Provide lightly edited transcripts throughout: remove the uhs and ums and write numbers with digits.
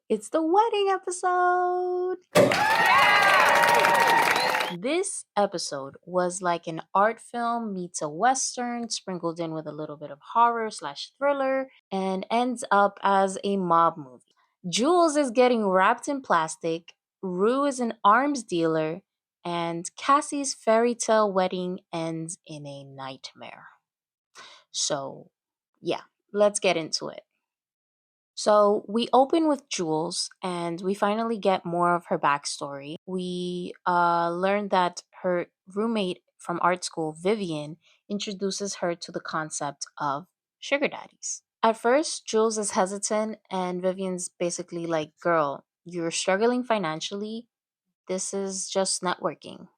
It's the wedding episode. This episode was like an art film meets a western, sprinkled in with a little bit of horror slash thriller, and ends up as a mob movie. Jules is getting wrapped in plastic, Rue is an arms dealer, and Cassie's fairy tale wedding ends in a nightmare. So, yeah, let's get into it. So we open with Jules, and we finally get more of her backstory. We learn that her roommate from art school, Vivian, introduces her to the concept of sugar daddies. At first, Jules is hesitant, and Vivian's basically like, "Girl, you're struggling financially. This is just networking."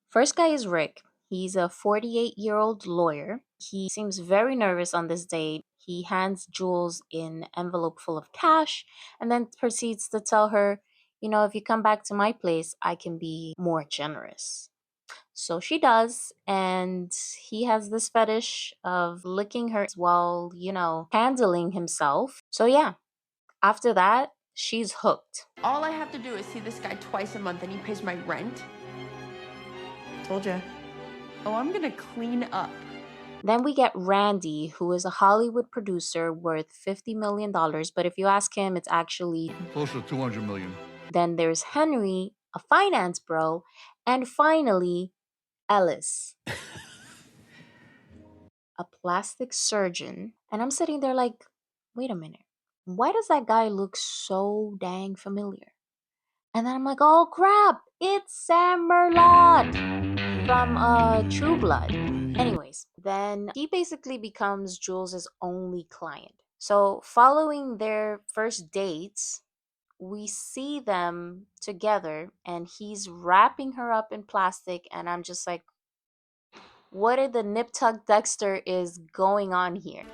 First guy is Rick. He's a 48-year-old lawyer. He seems very nervous on this date. He hands Jules an envelope full of cash and then proceeds to tell her, if you come back to my place, I can be more generous. So she does, and he has this fetish of licking her while, handling himself. So yeah, after that, she's hooked. All I have to do is see this guy twice a month and he pays my rent. Told ya. Oh, I'm gonna clean up. Then we get Randy, who is a Hollywood producer worth $50 million, but if you ask him, it's actually close to 200 million. Then there's Henry, a finance bro, and finally, Ellis, a plastic surgeon. And I'm sitting there like, wait a minute, why does that guy look so dang familiar? And then I'm like, oh crap, it's Sam Merlot from True Blood. Anyways, then he basically becomes Jules's only client. So following their first dates, we see them together and he's wrapping her up in plastic, and I'm just like, what did the Nip Tuck Dexter is going on here?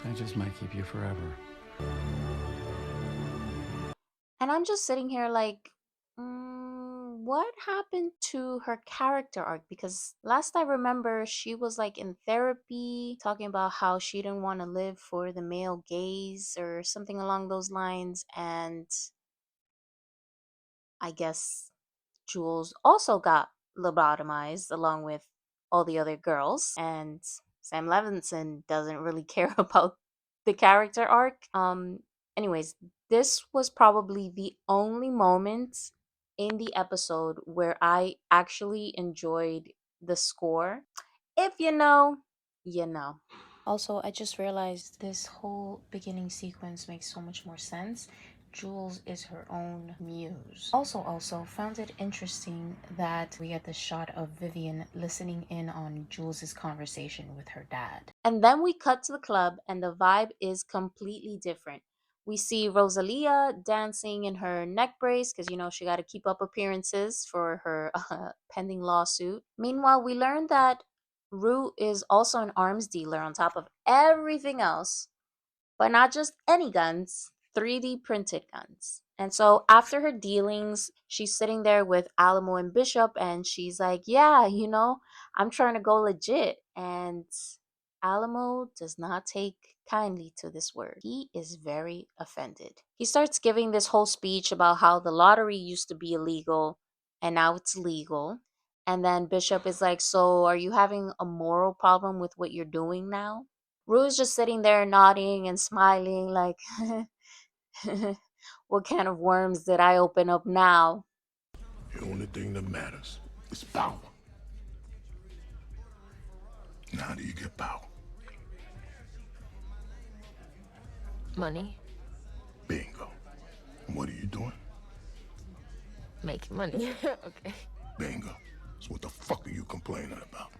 I just might keep you forever. And I'm just sitting here like, what happened to her character arc? Because last I remember, she was like in therapy, talking about how she didn't want to live for the male gaze or something along those lines. And I guess Jules also got lobotomized along with all the other girls. And Sam Levinson doesn't really care about the character arc. Anyways, this was probably the only moment in the episode where I actually enjoyed the score. If you know, you know. Also, I just realized this whole beginning sequence makes so much more sense. Jules is her own muse. Also, found it interesting that we get the shot of Vivian listening in on Jules's conversation with her dad. And then we cut to the club, and the vibe is completely different. We see Rosalia dancing in her neck brace because, she got to keep up appearances for her pending lawsuit. Meanwhile, we learn that Rue is also an arms dealer on top of everything else, but not just any guns, 3D printed guns. And so after her dealings, she's sitting there with Alamo and Bishop, and she's like, yeah, I'm trying to go legit. And Alamo does not take kindly to this word. He is very offended. He starts giving this whole speech about how the lottery used to be illegal and now it's legal. And then Bishop is like, so are you having a moral problem with what you're doing now? Rue's just sitting there nodding and smiling like, what can of worms did I open up now? The only thing that matters is power. And how do you get power? Money. Bingo. And what are you doing? Making money. Okay. Bingo. So what the fuck are you complaining about?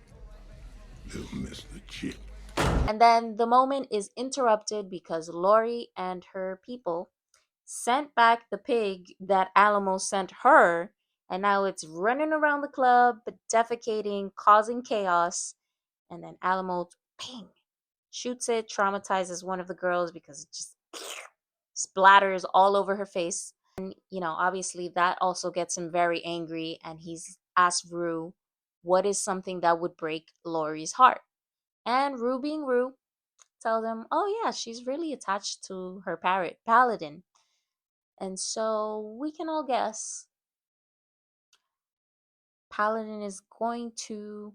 Little Mr. Chip. And then the moment is interrupted because Lori and her people sent back the pig that Alamo sent her, and now it's running around the club, defecating, causing chaos. And then Alamo, ping, shoots it, traumatizes one of the girls because it just splatters all over her face. And, obviously that also gets him very angry, and he's asked Rue what is something that would break Lori's heart. And Rue being Rue tell them, oh yeah, she's really attached to her parrot paladin. And so we can all guess paladin is going to.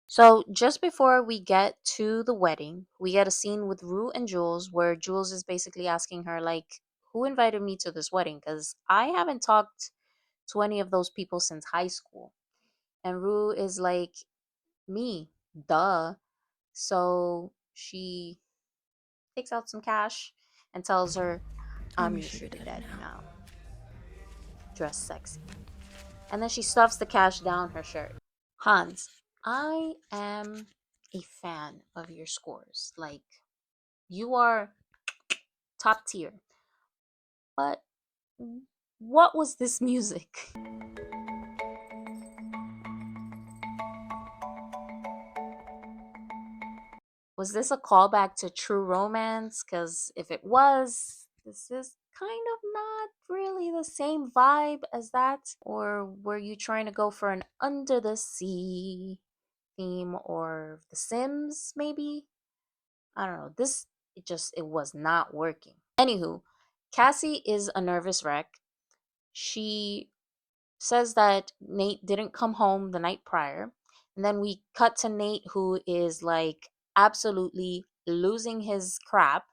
So just before we get to the wedding, we get a scene with Rue and Jules where Jules is basically asking her like, who invited me to this wedding? Because I haven't talked to any of those people since high school. And Rue is like, me, duh. So she takes out some cash and tells her, I'm I'm your your sugar sugar daddy daddy now. now. Dress sexy. And then she stuffs the cash down her shirt. Hans, I am a fan of your scores. Like, you are top tier. But what was this music? Was this a callback to True Romance? Because if it was, this is kind of not really the same vibe as that. Or were you trying to go for an Under the Sea theme or The Sims, maybe? I don't know. It was not working. Anywho, Cassie is a nervous wreck. She says that Nate didn't come home the night prior. And then we cut to Nate, who is like absolutely losing his crap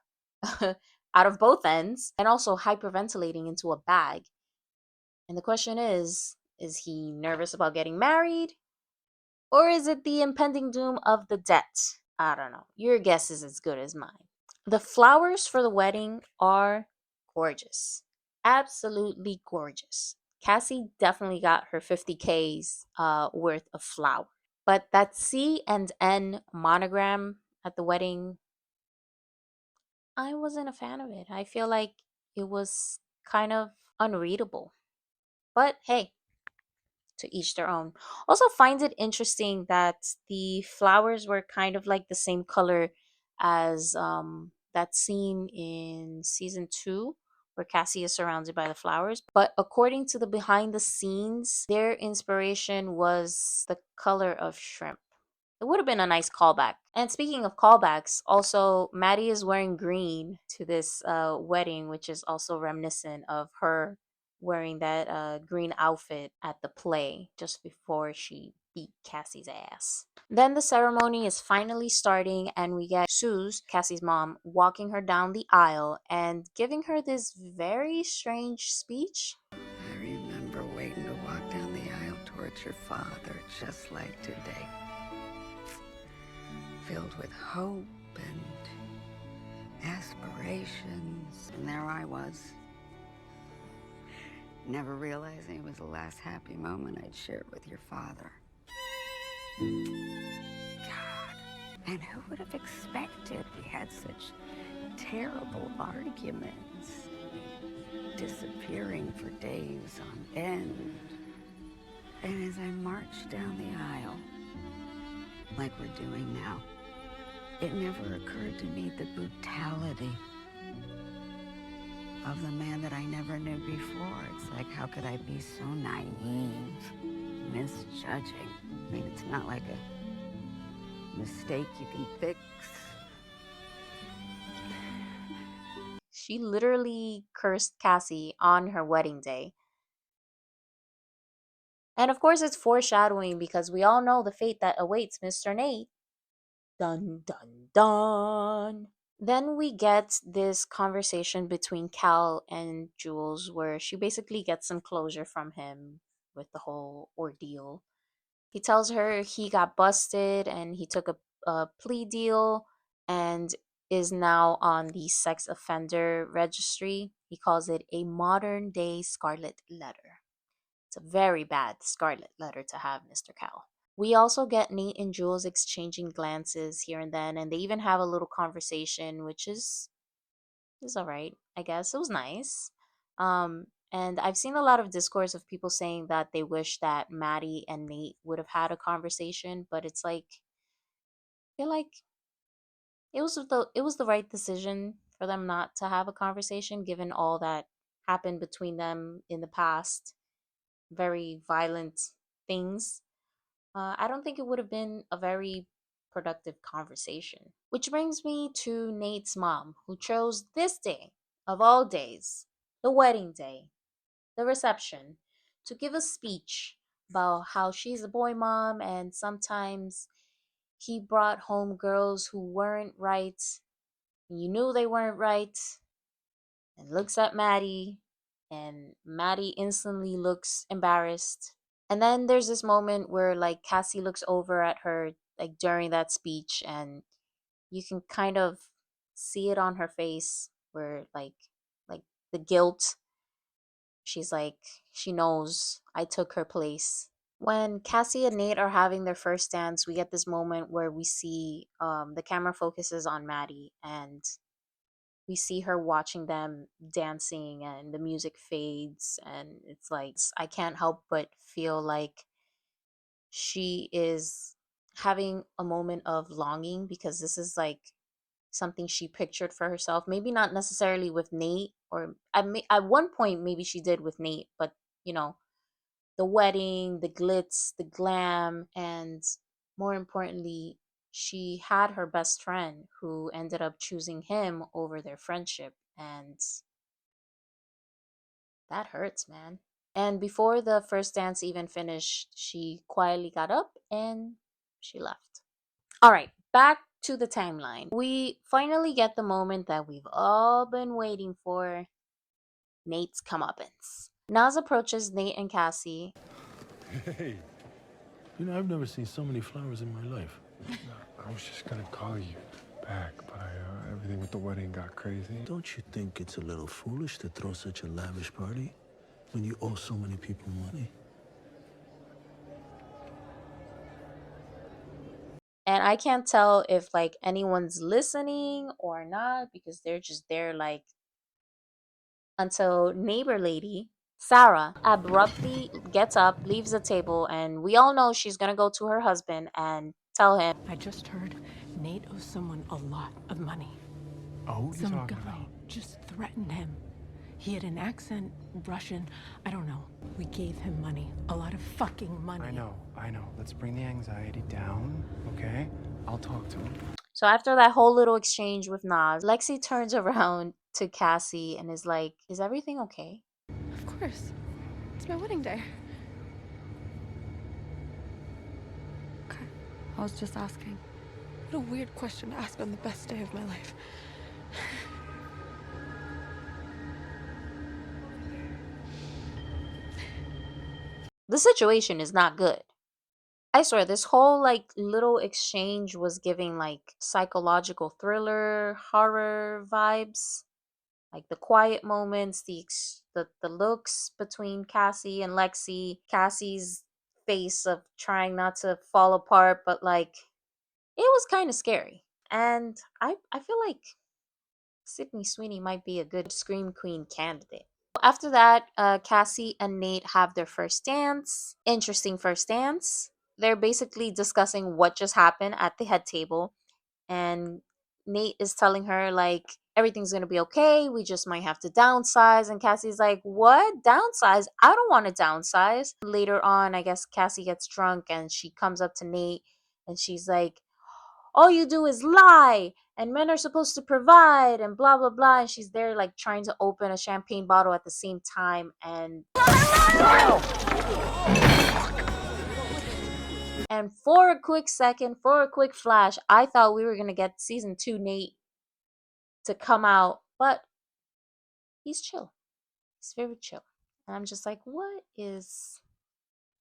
out of both ends and also hyperventilating into a bag. And the question is he nervous about getting married? Or is it the impending doom of the debt? I don't know. Your guess is as good as mine. The flowers for the wedding are gorgeous. Absolutely gorgeous. Cassie definitely got her 50Ks worth of flour. But that C and N monogram at the wedding, I wasn't a fan of it. I feel like it was kind of unreadable. But hey, to each their own. Also, find it interesting that the flowers were kind of like the same color as that scene in season 2 where Cassie is surrounded by the flowers. But according to the behind the scenes, their inspiration was the color of shrimp. It would have been a nice callback. And speaking of callbacks, also Maddie is wearing green to this wedding, which is also reminiscent of her wearing that green outfit at the play just before she beat Cassie's ass. Then the ceremony is finally starting, and we get Suze, Cassie's mom, walking her down the aisle and giving her this very strange speech. I remember waiting to walk down the aisle towards your father, just like today. Filled with hope and aspirations. And there I was, never realizing it was the last happy moment I'd share with your father. God, and who would have expected we had such terrible arguments? Disappearing for days on end. And as I marched down the aisle, like we're doing now, it never occurred to me the brutality of the man that I never knew before. It's like, how could I be so naive, misjudging? I mean, it's not like a mistake you can fix. She literally cursed Cassie on her wedding day. And of course, it's foreshadowing because we all know the fate that awaits Mr. Nate. Dun dun dun. Then we get this conversation between Cal and Jules where she basically gets some closure from him with the whole ordeal. He tells her he got busted and he took a plea deal and is now on the sex offender registry. He calls it a modern day scarlet letter. It's a very bad scarlet letter to have, Mr. Cal. We also get Nate and Jules exchanging glances here and then, and they even have a little conversation, which is all right, I guess. It was nice. And I've seen a lot of discourse of people saying that they wish that Maddie and Nate would have had a conversation, but it's like I feel like it was the right decision for them not to have a conversation given all that happened between them in the past. Very violent things. I don't think it would have been a very productive conversation. Which brings me to Nate's mom, who chose this day of all days, the wedding day, the reception, to give a speech about how she's a boy mom and sometimes he brought home girls who weren't right. And you knew they weren't right. And looks at Maddie, and Maddie instantly looks embarrassed. And then there's this moment where like Cassie looks over at her like during that speech, and you can kind of see it on her face where like the guilt. She's like, she knows I took her place. When Cassie and Nate are having their first dance, we get this moment where we see the camera focuses on Maddie, and we see her watching them dancing, and the music fades, and it's like I can't help but feel like she is having a moment of longing, because this is like something she pictured for herself. Maybe not necessarily with Nate, or at one point maybe she did with Nate, but you know, the wedding, the glitz, the glam, and more importantly, she had her best friend who ended up choosing him over their friendship. And that hurts, man. And before the first dance even finished, she quietly got up and she left. All right, back to the timeline. We finally get the moment that we've all been waiting for, Nate's comeuppance. Naz approaches Nate and Cassie. Hey, you know, I've never seen so many flowers in my life. I was just gonna call you back, but everything with the wedding got crazy. Don't you think it's a little foolish to throw such a lavish party when you owe so many people money? And I can't tell if like anyone's listening or not, because they're just there like, until neighbor lady Sarah abruptly gets up, leaves the table, and we all know she's gonna go to her husband and tell him. I just heard Nate owes someone a lot of money. Oh, who you Some talking guy about? just threatened him. He had an accent, Russian, I don't know. We gave him money, a lot of fucking money. I know. Let's bring the anxiety down, okay? I'll talk to him. So after that whole little exchange with Nas, Lexi turns around to Cassie and is like, "Is everything okay?" Of course. It's my wedding day. Okay. I was just asking. What a weird question to ask on the best day of my life. The situation is not good. I swear, this whole like little exchange was giving like psychological thriller, horror vibes. Like the quiet moments, the looks between Cassie and Lexi, Cassie's face of trying not to fall apart, but like it was kind of scary. And I feel like Sydney Sweeney might be a good Scream Queen candidate. After that, Cassie and Nate have their first dance. Interesting first dance. They're basically discussing what just happened at the head table, and Nate is telling her like everything's gonna be okay. We just might have to downsize, and Cassie's like, "What? Downsize? I don't want to downsize." Later on, I guess Cassie gets drunk and she comes up to Nate and she's like, "All you do is lie, and men are supposed to provide," and blah blah blah. And she's there like trying to open a champagne bottle at the same time, and for a quick second, for a quick flash, I thought we were gonna get season 2 Nate to come out, but he's chill. He's very chill. And I'm just like, what is.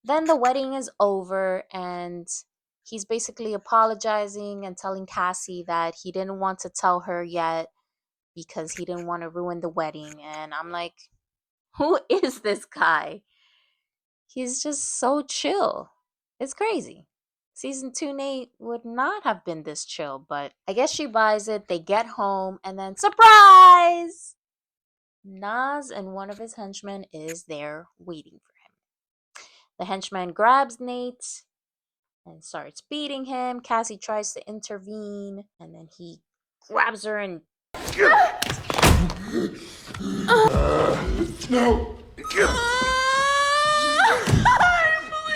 Then the wedding is over, and he's basically apologizing and telling Cassie that he didn't want to tell her yet because he didn't want to ruin the wedding. And I'm like, who is this guy? He's just so chill. It's crazy. Season 2 Nate would not have been this chill, but I guess she buys it. They get home, and then surprise! Nas and one of his henchmen is there waiting for him. The henchman grabs Nate and starts beating him. Cassie tries to intervene, and then he grabs her and. No! I'm bleeding!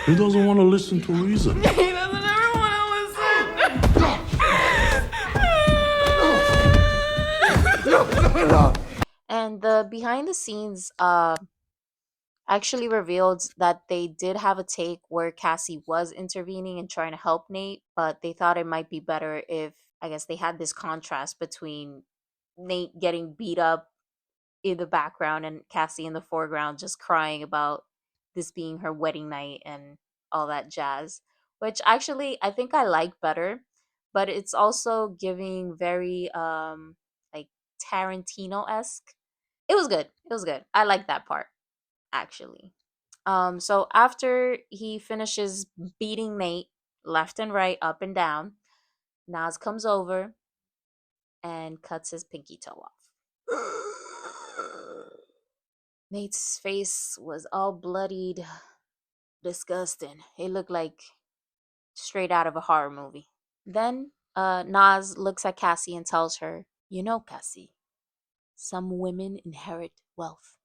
He doesn't want to listen to reason. He doesn't ever want to listen. And the behind the scenes actually revealed that they did have a take where Cassie was intervening and trying to help Nate, but they thought it might be better if, I guess, they had this contrast between Nate getting beat up in the background and Cassie in the foreground just crying about this being her wedding night and all that jazz, which actually I think I like better, but it's also giving very like Tarantino-esque. It was good. It was good. I like that part actually. So after he finishes beating Nate left and right, up and down, Nas comes over and cuts his pinky toe off. Nate's face was all bloodied, disgusting. It looked like straight out of a horror movie. Then Nas looks at Cassie and tells her, "You know, Cassie, some women inherit wealth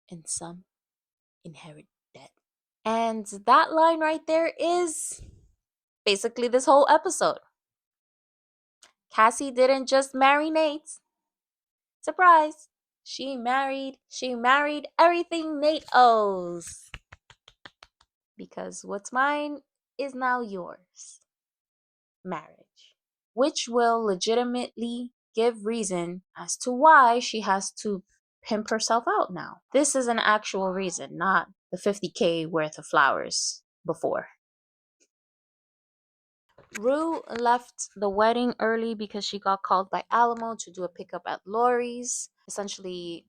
and some inherit debt." And that line right there is basically this whole episode. Cassie didn't just marry Nate. Surprise! She married everything Nate owes. Because what's mine is now yours. Marriage. Which will legitimately give reason as to why she has to pimp herself out now. This is an actual reason, not the 50K worth of flowers before. Rue left the wedding early because she got called by Alamo to do a pickup at Lori's, essentially,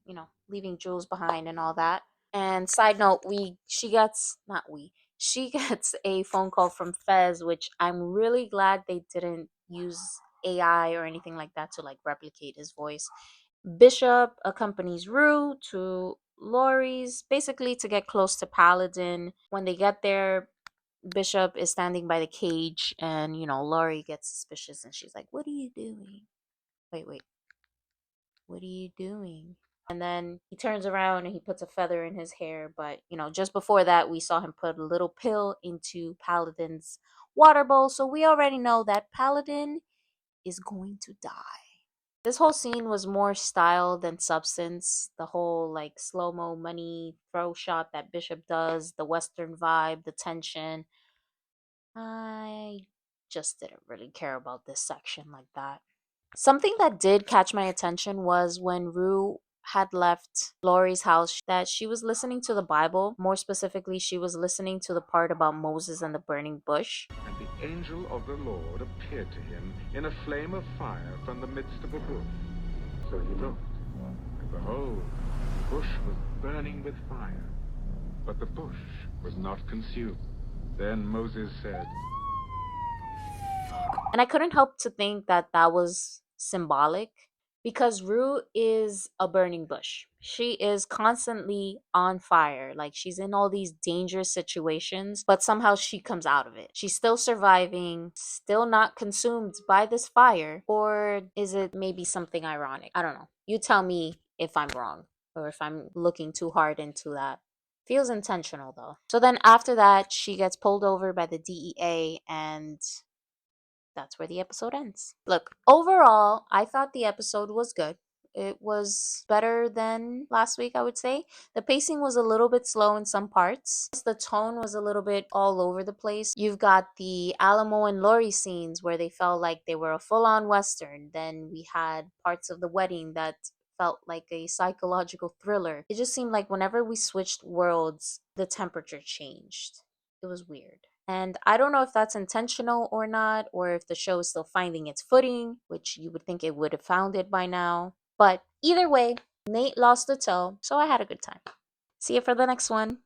leaving Jules behind and all that. And side note, she gets a phone call from Fez, which I'm really glad they didn't use AI or anything like that to like replicate his voice. Bishop accompanies Rue to Lori's, basically to get close to Paladin. When they get there, Bishop is standing by the cage, and Laurie gets suspicious and she's like, "What are you doing? Wait, what are you doing?" And then he turns around and he puts a feather in his hair. But just before that, we saw him put a little pill into Paladin's water bowl, so we already know that Paladin is going to die. This whole scene was more style than substance. The whole like slow-mo money throw shot that Bishop does, the Western vibe, the tension. I just didn't really care about this section like that. Something that did catch my attention was when Rue had left Laurie's house, that she was listening to the Bible. More specifically, she was listening to the part about Moses and the burning bush. And the angel of the Lord appeared to him in a flame of fire from the midst of a bush. So he looked, and behold, the bush was burning with fire, but the bush was not consumed. Then Moses said, And I couldn't help to think that that was symbolic, because Rue is a burning bush. She is constantly on fire. Like, she's in all these dangerous situations, but somehow she comes out of it. She's still surviving, still not consumed by this fire. Or is it maybe something ironic? I don't know. You tell me if I'm wrong or if I'm looking too hard into that. Feels intentional though. So then after that, she gets pulled over by the DEA, and that's where the episode ends. Look, overall, I thought the episode was good. It was better than last week, I would say. The pacing was a little bit slow in some parts. The tone was a little bit all over the place. You've got the Alamo and Lori scenes where they felt like they were a full-on Western. Then we had parts of the wedding that felt like a psychological thriller. It just seemed like whenever we switched worlds, the temperature changed. It was weird. And I don't know if that's intentional or not, or if the show is still finding its footing, which you would think it would have found it by now. But either way, Nate lost the toe, so I had a good time. See you for the next one.